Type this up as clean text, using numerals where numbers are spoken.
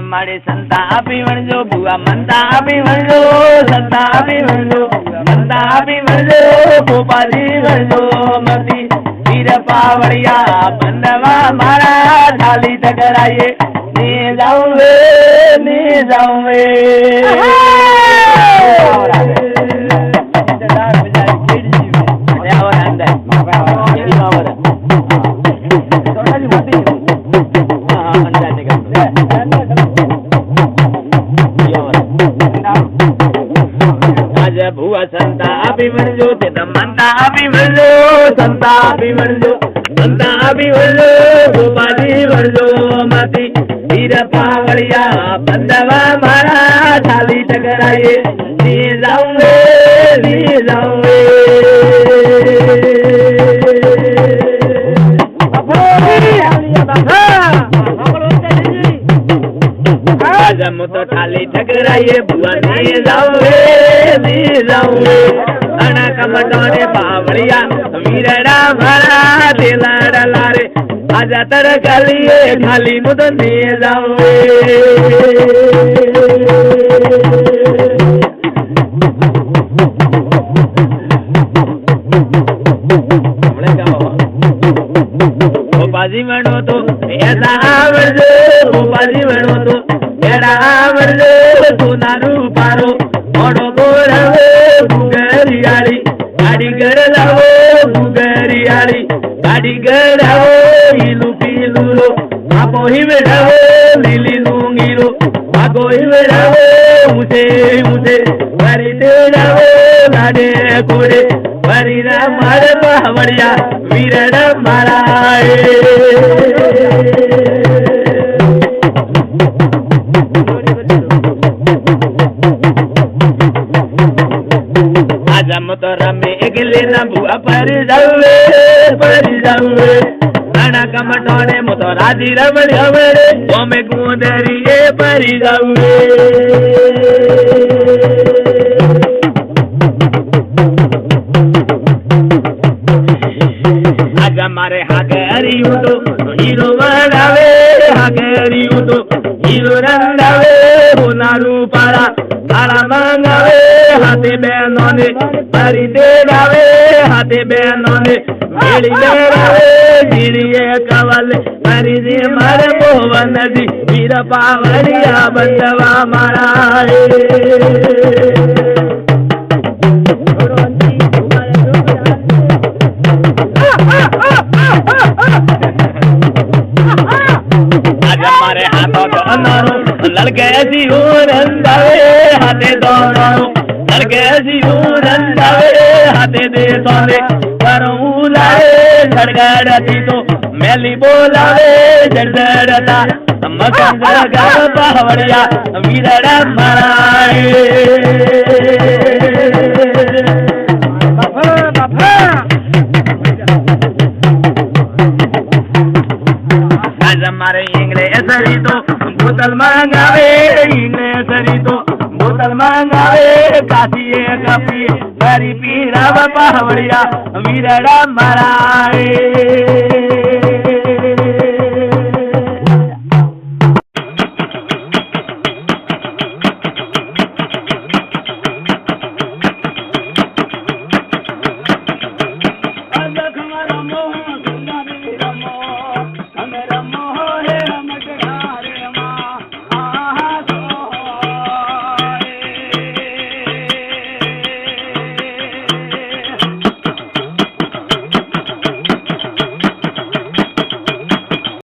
मारे संता भी वणजो बुआ मनता भी वणजो संता भी वणजो मनता भी वणजो गोपाली वणजो मती वीर पावड़िया बंदवा मारा थाली टकराए नी जाऊं वे भुआ संता भी वणजो ते मनता भी वणजो संता भी वणजो मनता भी वणजो गोपाली वणजो मती वीर पावड़िया बंदवा मारा थाली टकराए नी जाऊं वे जम तो थाली ठकराइए बुआ नी जाऊं वे अना कमटोने पावड़िया वीरड़ा मारा दिला डला रे आजा तर गलिए खाली मुद नी जाऊं वे बाजी मनो तो ऐसा आवड़े बाजी मनो तो एड़ा आवड़े सोनारू पारो ओडो बोरावे गुगरियाली गाड़ी कर लावो गुगरियाली गाड़ी करावो इलू पीलू लो आपो ही बेड़ावो लीली लूंगी लो आपो ही बेड़ावो मुझे वरी देड़ावो लाडे कोड़े वरी ना मारे पावड़िया वीरड़ा मारा जम तो रमे अगले ना बुआ पर जावे अना कमटोने मुतो राजी रमण हमारे ओमे गुंदरी ए पर जावे आज हमारे हागरी उतो हीरो बनावे हागरी उतो हीरो रंगावे होनारू पारा तारा मंगावे हाथे बहनों ने परी दे गावे हाथे बहनों ने मेरी गावे गिरिए कवल परी दे मर मोहन जी वीर पावड़िया बंदवा मारा हमारे हाथों दोनों लड़के रंगावे हाथे दोनों लड़के हाथे दे सोने करूँ लाए झड़गड़ती तो मैली बोलावे झड़गड़ता मकंदर गल पावड़िया वीरड़ा माराए हमारे इंग्लिश सरी तो बोतल मंगावे इंग्लिश सरी तो बोतल मंगावे काशिए कपी परी पीरा पावड़िया वीरड़ा माराए